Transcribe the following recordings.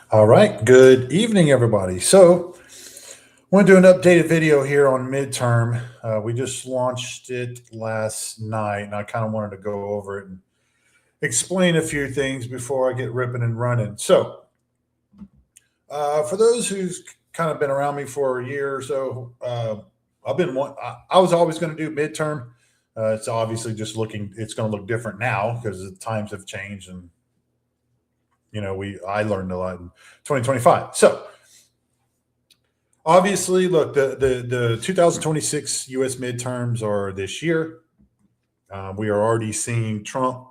All right. Good evening, everybody. So, I want to do an updated video here on midterm. We just launched it last night, and I kind of wanted to go over it and explain a few things before I get ripping and running. So, for those who's kind of been around me for a year or so, I was always going to do midterm. It's obviously it's going to look different now because the times have changed, and I learned a lot in 2025. So, obviously, look, the 2026 U.S. midterms are this year. We are already seeing Trump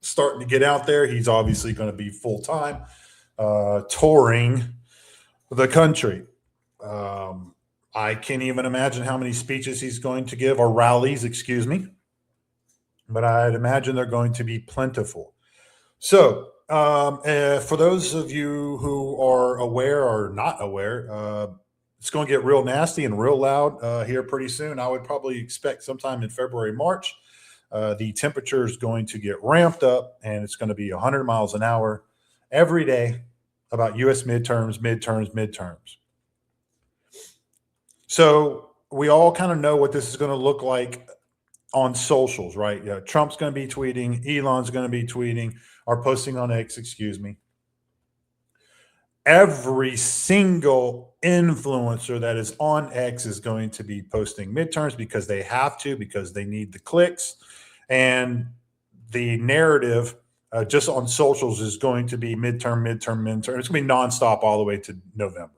starting to get out there. He's obviously going to be full time touring the country. I can't even imagine how many speeches he's going to give, or rallies, excuse me. But I'd imagine they're going to be plentiful. So, for those of you who are aware or not aware, it's going to get real nasty and real loud here pretty soon. I would probably expect sometime in February, March. The temperature is going to get ramped up, and it's going to be 100 miles an hour every day about U.S. midterms. So we all kind of know what this is going to look like on socials, right? Yeah, Trump's going to be tweeting, Elon's going to be tweeting, or posting on X, excuse me. Every single influencer that is on X is going to be posting midterms because they have to, because they need the clicks. And the narrative just on socials is going to be midterm. It's going to be nonstop all the way to November.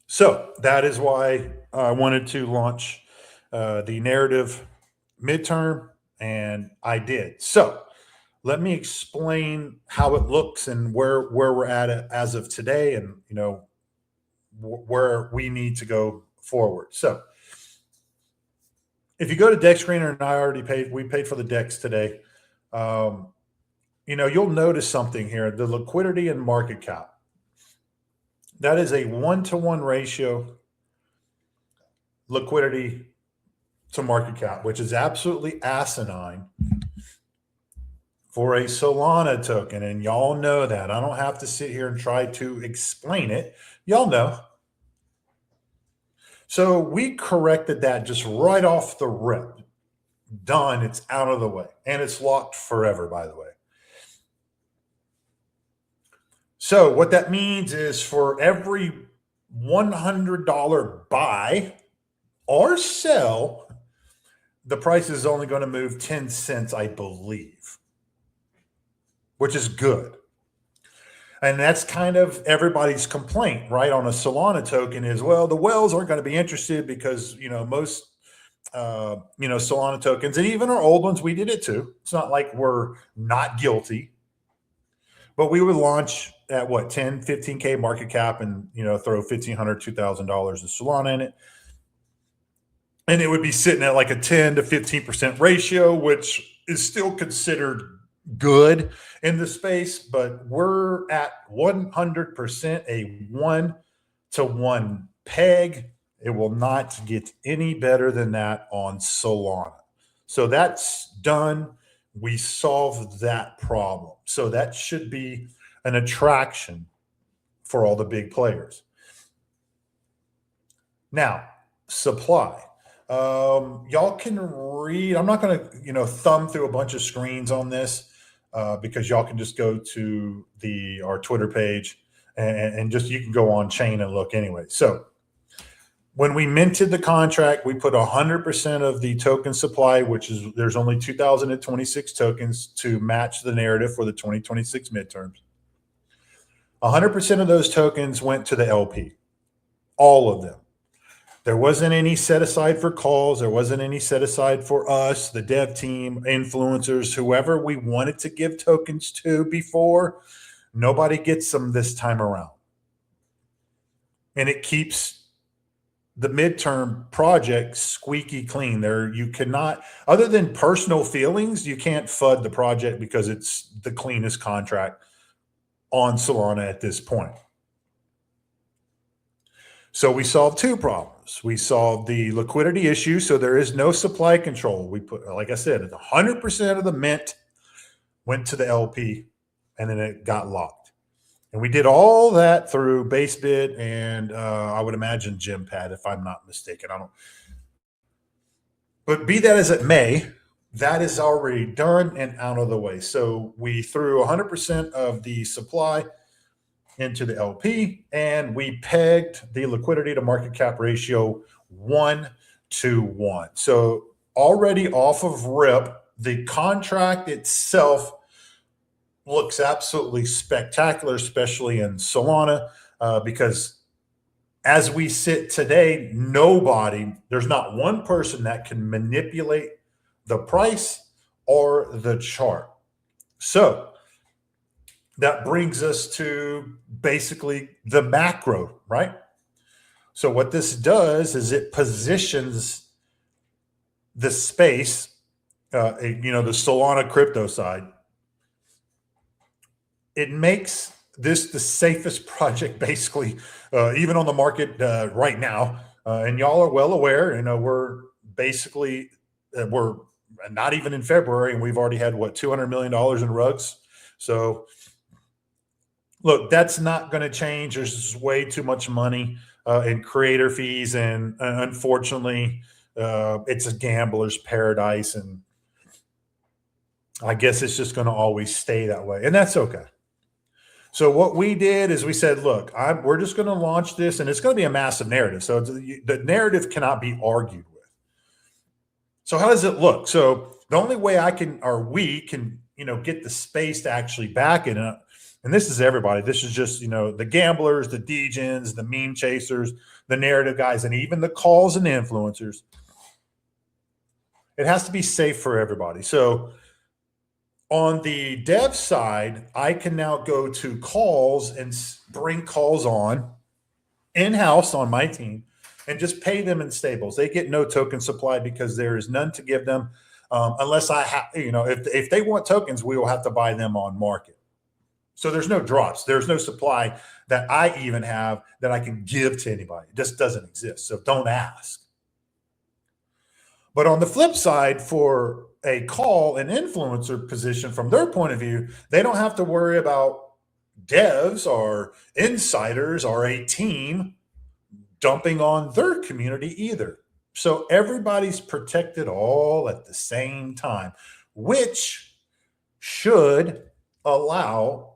So that is why I wanted to launch the narrative midterm, and I did. So let me explain how it looks and where we're at as of today, and where we need to go forward. So if you go to Deck Screener, and we paid for the decks today. You'll notice something here: the liquidity and market cap. That is a 1-to-1 ratio, liquidity to market cap, which is absolutely asinine for a Solana token. And y'all know that. I don't have to sit here and try to explain it. Y'all know. So we corrected that just right off the rip. Done. It's out of the way. And it's locked forever, by the way. So what that means is for every $100 buy or sell, the price is only going to move 10 cents, I believe, which is good. And that's kind of everybody's complaint, right? On a Solana token is, well, the whales aren't going to be interested because, most, Solana tokens, and even our old ones, we did it too. It's not like we're not guilty, but we would launch at what, 10, 15K market cap and, throw $1,500, $2,000 in Solana in it. And it would be sitting at like a 10 to 15% ratio, which is still considered good in the space, but we're at 100% a 1-to-1 peg. It will not get any better than that on Solana. So that's done. We solved that problem. So that should be an attraction for all the big players. Now, supply. Y'all can read. I'm not going to, thumb through a bunch of screens on this because y'all can just go to our Twitter page and just, you can go on chain and look anyway. So when we minted the contract, we put 100% of the token supply, there's only 2,026 tokens to match the narrative for the 2026 midterms. 100% of those tokens went to the LP, all of them. There wasn't any set aside for calls. There wasn't any set aside for us, the dev team, influencers, whoever we wanted to give tokens to before. Nobody gets them this time around. And it keeps the midterm project squeaky clean. You cannot, other than personal feelings, you can't FUD the project because it's the cleanest contract on Solana at this point. So we solved two problems. We solved the liquidity issue, so there is no supply control. We put, like I said, 100% of the mint went to the LP, and then it got locked. And we did all that through base bid and I would imagine GemPad, if I'm not mistaken. But be that as it may, that is already done and out of the way. So we threw 100% of the supply into the LP, and we pegged the liquidity to market cap ratio 1-to-1. So already off of RIP, the contract itself looks absolutely spectacular, especially in Solana, because as we sit today, there's not one person that can manipulate the price or the chart. So that brings us to basically the macro, right? So what this does is it positions the space, the Solana crypto side. It makes this the safest project, basically, even on the market right now. And y'all are well aware, we're basically, we're not even in February, and we've already had, $200 million in rugs. So look, that's not going to change. There's just way too much money in creator fees. And unfortunately, it's a gambler's paradise. And I guess it's just going to always stay that way. And that's okay. So what we did is we said, look, we're just going to launch this, and it's going to be a massive narrative. So the narrative cannot be argued with. So how does it look? So the only way we can, get the space to actually back it up, and this is everybody. This is just, the gamblers, the degens, the meme chasers, the narrative guys, and even the calls and influencers. It has to be safe for everybody. So on the dev side, I can now go to calls and bring calls on in-house on my team and just pay them in stables. They get no token supply because there is none to give them unless I have, if they want tokens, we will have to buy them on market. So there's no drops. There's no supply that I even have that I can give to anybody. It just doesn't exist. So don't ask. But on the flip side, for a call and influencer position, from their point of view, they don't have to worry about devs or insiders or a team dumping on their community either. So everybody's protected all at the same time, which should allow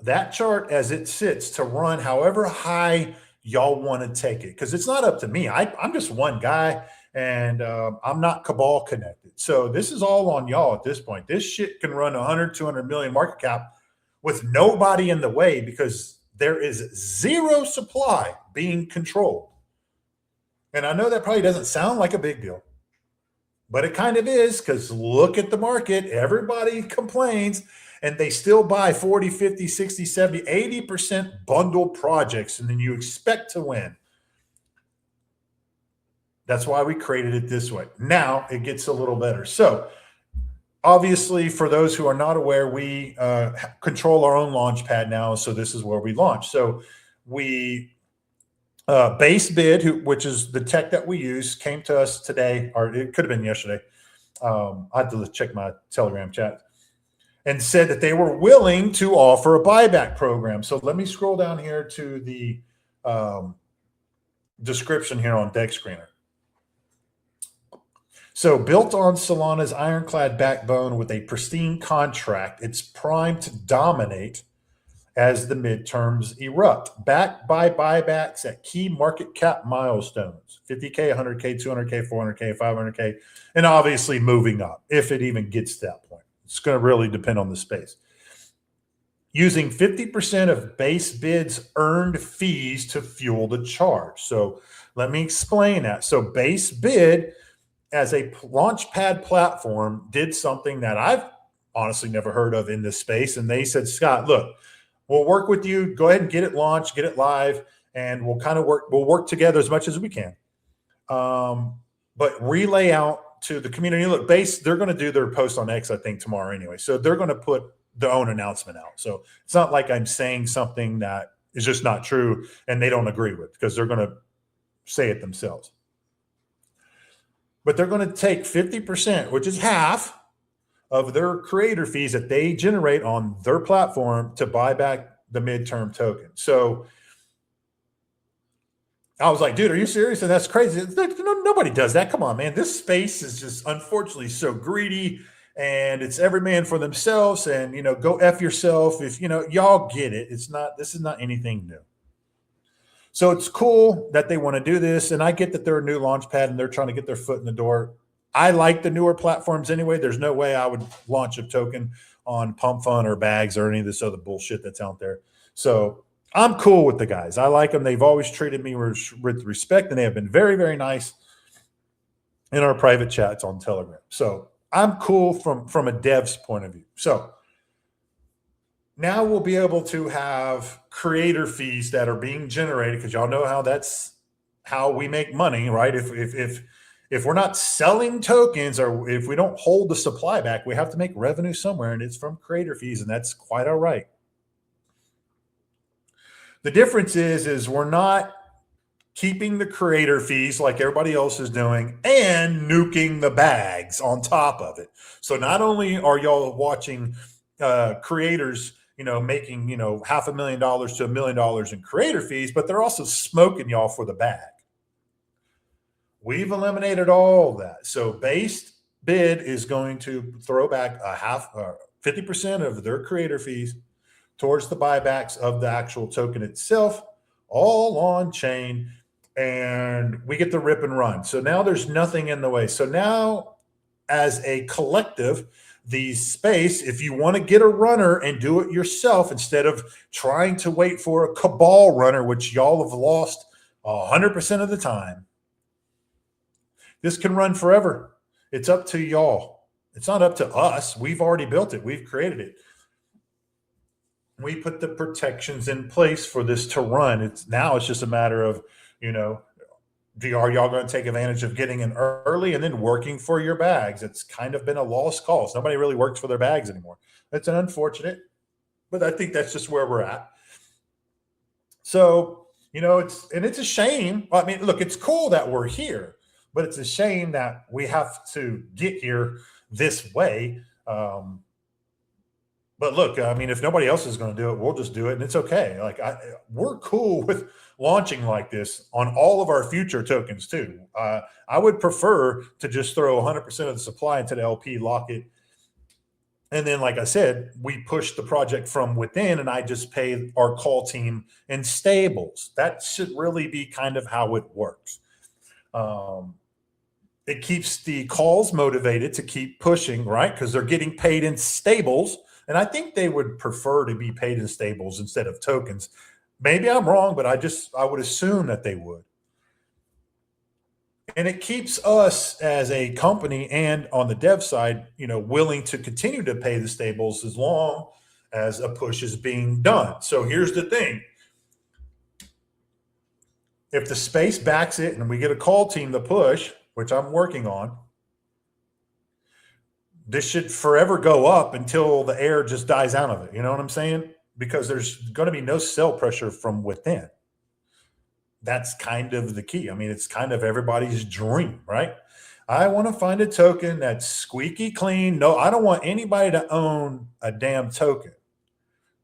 that chart as it sits to run however high y'all want to take it. Because it's not up to me. I'm just one guy. And I'm not cabal connected. So this is all on y'all at this point. This shit can run 100, 200 million market cap with nobody in the way because there is zero supply being controlled. And I know that probably doesn't sound like a big deal, but it kind of is, because look at the market. Everybody complains and they still buy 40, 50, 60, 70, 80% bundle projects, and then you expect to win. That's why we created it this way. Now it gets a little better. So obviously, for those who are not aware, we control our own launch pad now. So this is where we launch. So we base bid, which is the tech that we use, came to us today, or it could have been yesterday. I had to check my Telegram chat, and said that they were willing to offer a buyback program. So let me scroll down here to the description here on Deck Screener. So built on Solana's ironclad backbone with a pristine contract, it's primed to dominate as the midterms erupt, backed by buybacks at key market cap milestones, 50K, 100K, 200K, 400K, 500K, and obviously moving up if it even gets to that point. It's going to really depend on the space. Using 50% of base bids earned fees to fuel the charge. So let me explain that. So base bid, as a launchpad platform, did something that I've honestly never heard of in this space. And they said, Scott, look, we'll work with you. Go ahead and get it launched, get it live, and we'll work together as much as we can. But relay out to the community. Look, Base, they're going to do their post on X, I think, tomorrow anyway. So they're going to put their own announcement out. So it's not like I'm saying something that is just not true and they don't agree with, because they're going to say it themselves. But they're going to take 50%, which is half of their creator fees that they generate on their platform to buy back the midterm token. So I was like, dude, are you serious? And that's crazy. Nobody does that. Come on, man. This space is just unfortunately so greedy, and it's every man for themselves. And, go F yourself. If, y'all get it. This is not anything new. So it's cool that they want to do this. And I get that they're a new launch pad and they're trying to get their foot in the door. I like the newer platforms anyway. There's no way I would launch a token on Pump Fund or Bags or any of this other bullshit that's out there. So I'm cool with the guys. I like them. They've always treated me with respect, and they have been very, very nice in our private chats on Telegram. So I'm cool from a dev's point of view. So now we'll be able to have creator fees that are being generated, because y'all know how that's how we make money, right? If we're not selling tokens, or if we don't hold the supply back, we have to make revenue somewhere, and it's from creator fees, and that's quite all right. The difference is we're not keeping the creator fees like everybody else is doing and nuking the bags on top of it. So not only are y'all watching creators, making, $500,000 to $1 million in creator fees, but they're also smoking y'all for the bag. We've eliminated all that. So base bid is going to throw back 50% of their creator fees towards the buybacks of the actual token itself, all on chain, and we get to rip and run. So now there's nothing in the way. So now, as a collective, the space, if you want to get a runner and do it yourself instead of trying to wait for a cabal runner, which y'all have lost 100% of the time, this can run forever. It's up to y'all. It's not up to us. We've already built it. We've created it. We put the protections in place for this to run. It's just a matter of, are y'all going to take advantage of getting in early and then working for your bags? It's kind of been a lost cause. Nobody really works for their bags anymore. It's an unfortunate, but I think that's just where we're at. So, it's a shame. I mean, look, it's cool that we're here, but it's a shame that we have to get here this way. But look, I mean, if nobody else is going to do it, we'll just do it, and it's okay. Like, we're cool with launching like this on all of our future tokens too. I would prefer to just throw 100% of the supply into the LP, lock it, and then, like I said, we push the project from within, and I just pay our call team in stables. That should really be kind of how it works. It keeps the calls motivated to keep pushing, right? Because they're getting paid in stables. And I think they would prefer to be paid in stables instead of tokens. Maybe I'm wrong, but I would assume that they would. And it keeps us as a company and on the dev side, willing to continue to pay the stables as long as a push is being done. So here's the thing. If the space backs it and we get a call team to push, which I'm working on, this should forever go up until the air just dies out of it. You know what I'm saying? Because there's going to be no sell pressure from within. That's kind of the key. I mean, it's kind of everybody's dream, right? I want to find a token that's squeaky clean. No, I don't want anybody to own a damn token.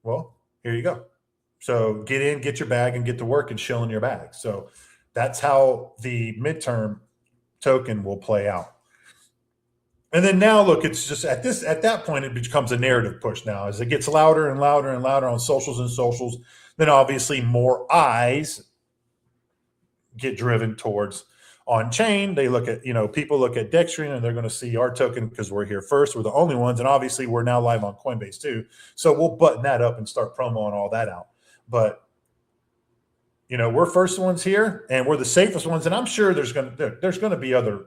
Well, here you go. So get in, get your bag, and get to work and chill in your bag. So that's how the midterm token will play out. And then now, look, it's just at that point, it becomes a narrative push now. As it gets louder and louder and louder on socials, then obviously more eyes get driven towards on chain. They look at, people look at Dextrin and they're going to see our token because we're here first. We're the only ones. And obviously we're now live on Coinbase too. So we'll button that up and start promoing all that out. But, we're first ones here and we're the safest ones. And I'm sure there's going to be other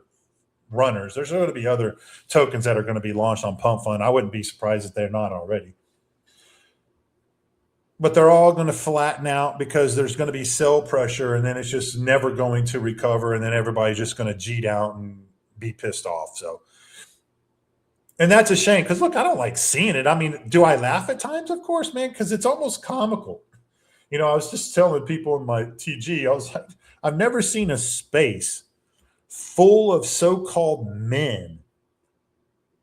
runners. There's going to be other tokens that are going to be launched on Pump Fund. I wouldn't be surprised if they're not already. But they're all going to flatten out because there's going to be sell pressure, and then it's just never going to recover, and then everybody's just going to G'd out and be pissed off. So, and that's a shame because, look, I don't like seeing it. I mean, do I laugh at times? Of course, man, because it's almost comical. I was just telling people in my TG, I was like, I've never seen a space full of so-called men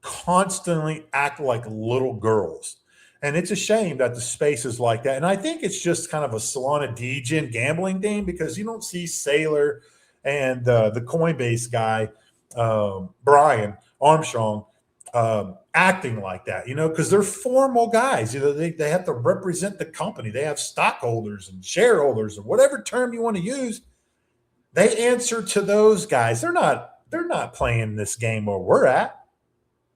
constantly act like little girls. And it's a shame that the space is like that. And I think it's just kind of a Solana degen gambling thing, because you don't see Sailor and the Coinbase guy, Brian Armstrong, acting like that, because they're formal guys. They have to represent the company. They have stockholders and shareholders, or whatever term you want to use. They answer to those guys. They're not playing this game where we're at.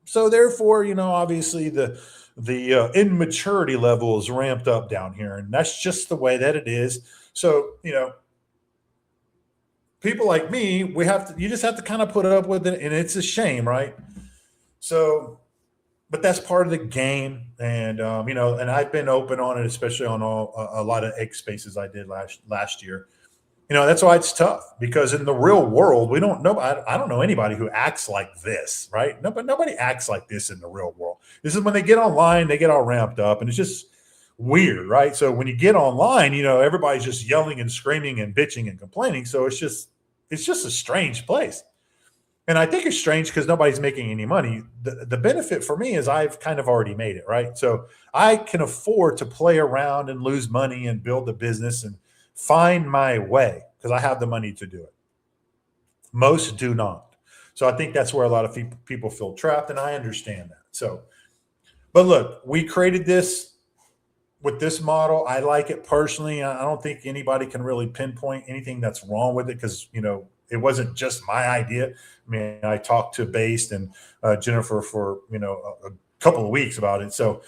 So therefore, obviously the immaturity level is ramped up down here, and that's just the way that it is. So, people like me, you just have to kind of put up with it, and it's a shame, right? So, but that's part of the game, and and I've been open on it, especially on a lot of X spaces I did last year. That's why it's tough, because in the real world, we don't know. I don't know anybody who acts like this, right? No, but nobody acts like this in the real world. This is when they get online, they get all ramped up, and it's just weird, right? So when you get online, everybody's just yelling and screaming and bitching and complaining. So it's just a strange place. And I think it's strange because nobody's making any money. The benefit for me is I've kind of already made it, right? So I can afford to play around and lose money and build a business and find my way, because I have the money to do it. Most do not. So I think that's where a lot of people feel trapped, and I understand that. So, but look, we created this with this model. I like it personally. I don't think anybody can really pinpoint anything that's wrong with it, because, it wasn't just my idea. I mean, I talked to Based and Jennifer for, a couple of weeks about it. So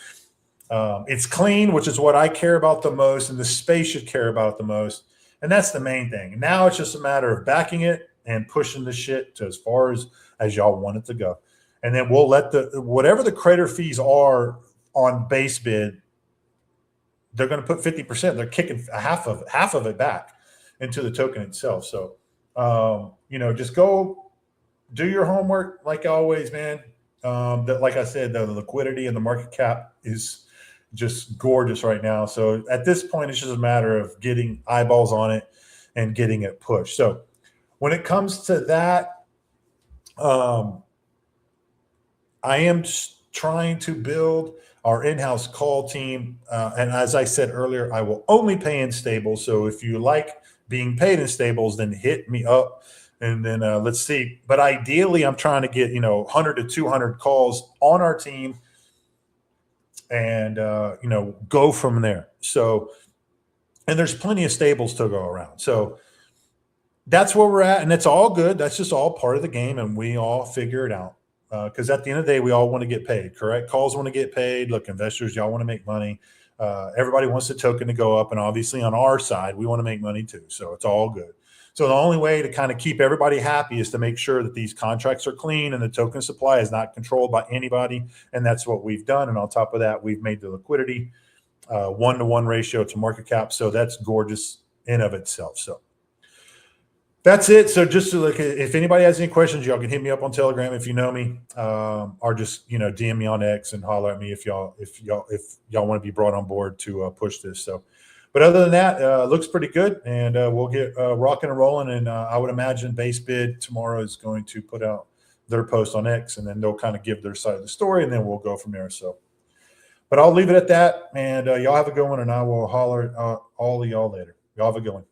it's clean, which is what I care about the most, and the space should care about it the most. And that's the main thing. Now it's just a matter of backing it and pushing the shit to as far as y'all want it to go. And then we'll let whatever the creator fees are on base bid, they're going to put 50%. They're kicking half of it back into the token itself. So, just go do your homework like always, man. Like I said, the liquidity and the market cap is just gorgeous right now. So at this point, it's just a matter of getting eyeballs on it and getting it pushed. So when it comes to that, I am trying to build our in-house call team. And as I said earlier, I will only pay in stables. So if you like being paid in stables, then hit me up, and then let's see. But ideally, I'm trying to get 100 to 200 calls on our team, and go from there. So, and there's plenty of stables to go around. So that's where we're at, and it's all good. That's just all part of the game, and we all figure it out. Because at the end of the day, we all want to get paid, correct? Calls want to get paid. Look, investors, y'all want to make money. Everybody wants the token to go up, and obviously on our side, we want to make money too. So it's all good. So the only way to kind of keep everybody happy is to make sure that these contracts are clean and the token supply is not controlled by anybody. And that's what we've done. And on top of that, we've made the liquidity 1-to-1 ratio to market cap. So that's gorgeous in of itself. So that's it. So just to if anybody has any questions, y'all can hit me up on Telegram if you know me, or just DM me on X and holler at me if y'all want to be brought on board to push this. So. But other than that, looks pretty good, and we'll get rocking and rolling. And I would imagine Base Bid tomorrow is going to put out their post on X, and then they'll kind of give their side of the story, and then we'll go from there. So, but I'll leave it at that, and y'all have a good one, and I will holler all of y'all later. Y'all have a good one.